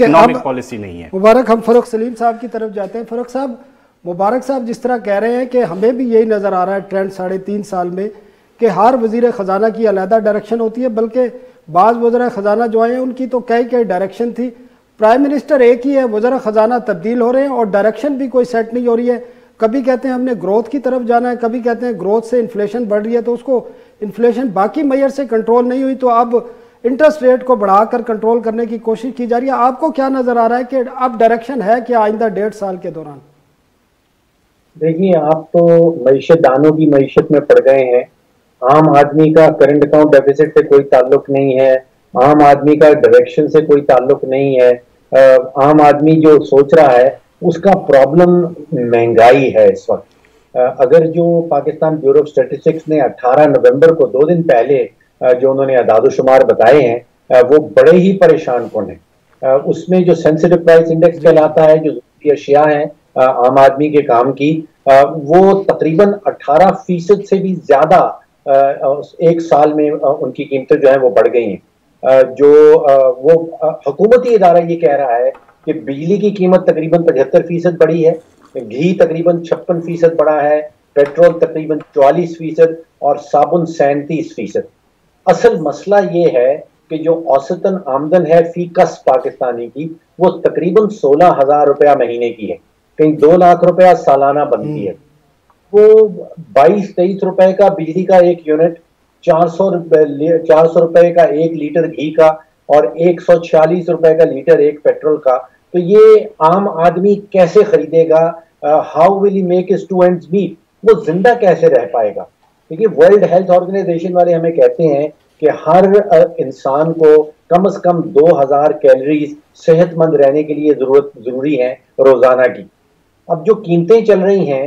Economic policy نہیں ہے. مبارک ہم فروخ سلیم صاحب کی طرف جاتے ہیں. فروخ صاحب، مبارک صاحب جس طرح کہہ رہے ہیں کہ ہمیں بھی یہی نظر آ رہا ہے ٹرینڈ 3.5 سال میں کہ ہر وزیر خزانہ کی علیحدہ ڈائریکشن ہوتی ہے، بلکہ بعض وزراء خزانہ جو آئے ہیں ان کی تو کئی ڈائریکشن تھی. پرائم منسٹر ایک ہی ہے، وزراء خزانہ تبدیل ہو رہے ہیں اور ڈائریکشن بھی کوئی سیٹ نہیں ہو رہی ہے. کبھی کہتے ہیں ہم نے گروتھ کی طرف جانا ہے، کبھی کہتے ہیں گروتھ سے انفلیشن بڑھ رہی ہے تو اس کو انفلیشن باقی معیار سے کنٹرول نہیں ہوئی تو اب انٹرسٹ ریٹ کو بڑھا کر کنٹرول کرنے کی کوشش کی جا رہی ہے. آپ کو کیا نظر آ رہا ہے کہ اب ڈائریکشن ہے کیا آئندہ 1.5 سال کے دوران؟ دیکھیے، آپ تو معیشت دانوں کی معیشت میں پڑ گئے ہیں. عام آدمی کا کرنٹ اکاؤنٹ ڈیفیسٹ سے کوئی تعلق نہیں ہے، عام آدمی کا ڈائریکشن سے کوئی تعلق نہیں ہے. عام آدمی جو سوچ رہا ہے اس کا پرابلم مہنگائی ہے اس وقت. اگر جو پاکستان بیورو آف اسٹیٹسٹکس نے 18 نومبر کو 2 دن پہلے جو انہوں نے اعداد و شمار بتائے ہیں وہ بڑے ہی پریشان کن ہیں. اس میں جو سینسٹیو پرائس انڈیکس کہلاتا ہے، جو ضروری اشیاء ہیں عام آدمی کے کام کی، وہ تقریباً 18% سے بھی زیادہ ایک سال میں ان کی قیمتیں جو ہیں وہ بڑھ گئی ہیں. جو وہ حکومتی ادارہ یہ کہہ رہا ہے کہ بجلی کی قیمت تقریباً 75% بڑھی ہے، گھی تقریباً 56% بڑھا ہے، پیٹرول تقریباً 44% اور صابن 37%. اصل مسئلہ یہ ہے کہ جو اوسطاً آمدن ہے فی کس پاکستانی کی وہ تقریباً 16,000 روپیہ مہینے کی ہے، کہیں 2 لاکھ روپیہ سالانہ بنتی ہے. وہ 22-23 روپے کا بجلی کا ایک یونٹ، 400 روپے کا 1 لیٹر گھی کا اور 146 روپے کا لیٹر ایک پیٹرول کا. تو یہ عام آدمی کیسے خریدے گا؟ How will he make his two ends meet? وہ زندہ کیسے رہ پائے گا؟ دیکھیے، ورلڈ ہیلتھ آرگنائزیشن والے ہمیں کہتے ہیں کہ ہر انسان کو کم از کم 2000 کیلوریز صحت مند رہنے کے لیے ضروری ہیں روزانہ کی. اب جو قیمتیں چل رہی ہیں،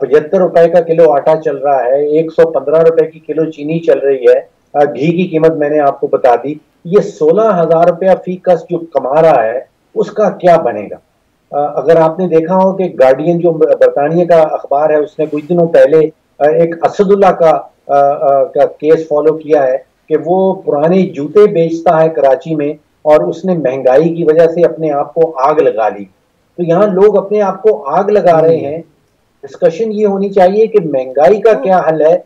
75 روپے کا کلو آٹا چل رہا ہے، 115 روپے کی کلو چینی چل رہی ہے، گھی کی قیمت میں نے آپ کو بتا دی. یہ 16,000 روپیہ فی کس جو کما رہا ہے اس کا کیا بنے گا؟ اگر آپ نے دیکھا ہو کہ گارڈین جو برطانیہ کا اخبار ہے اس نے کچھ دنوں پہلے ایک اسد اللہ کا کیس فالو کیا ہے کہ وہ پرانے جوتے بیچتا ہے کراچی میں اور اس نے مہنگائی کی وجہ سے اپنے آپ کو آگ لگا لی. تو یہاں لوگ اپنے آپ کو آگ لگا رہے ہیں. ڈسکشن یہ ہونی چاہیے کہ مہنگائی کا کیا حل ہے.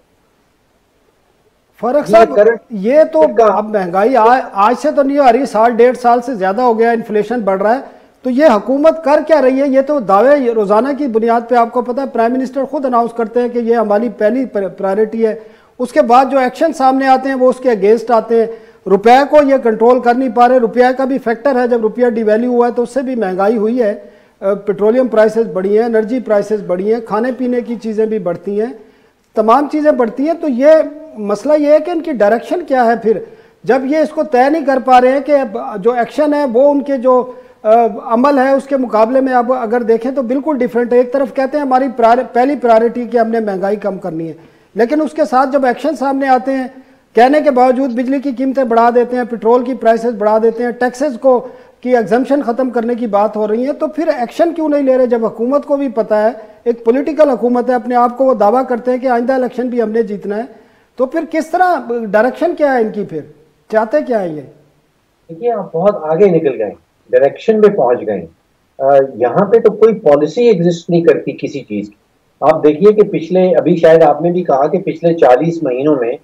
فرق صاحب، یہ تو اب مہنگائی آج سے تو نہیں آ رہی، 1.5 سال سے زیادہ ہو گیا، انفلیشن بڑھ رہا ہے. تو یہ حکومت کر کیا رہی ہے؟ یہ تو دعوے روزانہ کی بنیاد پہ آپ کو پتہ ہے پرائم منسٹر خود اناؤنس کرتے ہیں کہ یہ ہماری پہلی پرائرٹی ہے. اس کے بعد جو ایکشن سامنے آتے ہیں وہ اس کے اگینسٹ آتے ہیں. روپے کو یہ کنٹرول کر نہیں پا رہے. روپیہ کا بھی فیکٹر ہے، جب روپیہ ڈی ویلیو ہوا ہے تو اس سے بھی مہنگائی ہوئی ہے. پیٹرولیم پرائسز بڑھی ہیں، انرجی پرائسز بڑھی ہیں، کھانے پینے کی چیزیں بھی بڑھتی ہیں، تمام چیزیں بڑھتی ہیں. تو یہ مسئلہ یہ ہے کہ ان کی ڈائریکشن کیا ہے پھر، جب یہ اس کو طے نہیں کر پا رہے ہیں کہ جو ایکشن ہے وہ ان کے جو عمل ہے اس کے مقابلے میں اب اگر دیکھیں تو بالکل ڈیفرنٹ ہے. ایک طرف کہتے ہیں ہماری پہلی پرائرٹی کہ ہم نے مہنگائی کم کرنی ہے، لیکن اس کے ساتھ جب ایکشن سامنے آتے ہیں کہنے کے باوجود بجلی کی قیمتیں بڑھا دیتے ہیں، پیٹرول کی پرائسز بڑھا دیتے ہیں، ٹیکسز کو کی ایگزمپشن ختم کرنے کی بات ہو رہی ہے، تو پھر ایکشن کیوں نہیں لے رہے؟ جب حکومت کو بھی پتہ ہے، ایک پولیٹیکل حکومت ہے، اپنے آپ کو وہ دعویٰ کرتے ہیں کہ آئندہ الیکشن بھی ہم نے جیتنا ہے، تو پھر کس طرح ڈائریکشن کیا ہے ان کی؟ پھر چاہتے کیا ہے یہ؟ دیکھیے، آپ بہت آگے نکل گئے، ڈائریکشن پہ پہنچ گئے. یہاں پہ تو کوئی پالیسی ایگزسٹ نہیں کرتی کسی چیز کی. آپ دیکھیے کہ ابھی شاید آپ نے بھی کہا کہ پچھلے 40 مہینوں میں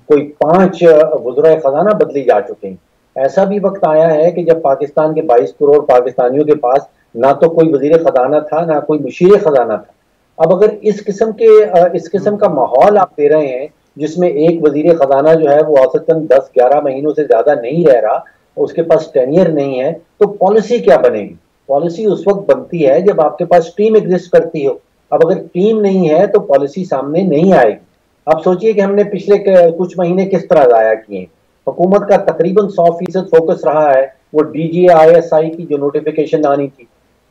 کوئی 5 وزرائے خزانہ بدلی جا چکے ہیں. ایسا بھی وقت آیا ہے کہ جب پاکستان کے 22 کروڑ پاکستانیوں کے پاس نہ تو کوئی وزیر خزانہ تھا نہ کوئی مشیر خزانہ تھا. اب اگر اس قسم کا ماحول آپ دے رہے ہیں جس میں ایک وزیر خزانہ جو ہے وہ اوسطاً 10-11 مہینوں سے زیادہ نہیں رہ رہا، اس کے پاس ٹینیئر نہیں ہے، تو پالیسی کیا بنے گی؟ پالیسی اس وقت بنتی ہے جب آپ کے پاس ٹیم ایگزسٹ کرتی ہو. اب اگر ٹیم نہیں ہے تو پالیسی سامنے نہیں آئے گی. آپ سوچئے کہ ہم نے پچھلے کچھ مہینے کس طرح ضائع کیے ہیں. حکومت کا تقریباً 100% فوکس رہا ہے وہ D G I S I کی جو نوٹیفیکیشن آنی تھی.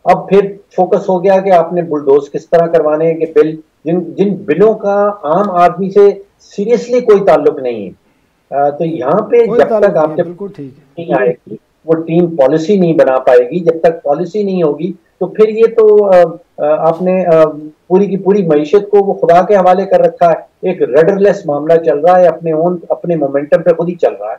اب پھر فوکس ہو گیا کہ آپ نے بلڈوز کس طرح کروانے ہیں کہ بل جن بلوں کا عام آدمی سے سیریسلی کوئی تعلق نہیں ہے. تو یہاں پہ جب تک آپ کے نہیں آئے گی وہ ٹیم پالیسی نہیں بنا پائے گی. جب تک پالیسی نہیں ہوگی تو پھر یہ تو آپ نے پوری کی پوری معیشت کو وہ خدا کے حوالے کر رکھا ہے. ایک رڈر لیس معاملہ چل رہا ہے، اپنے مومنٹم پہ خود ہی چل رہا ہے.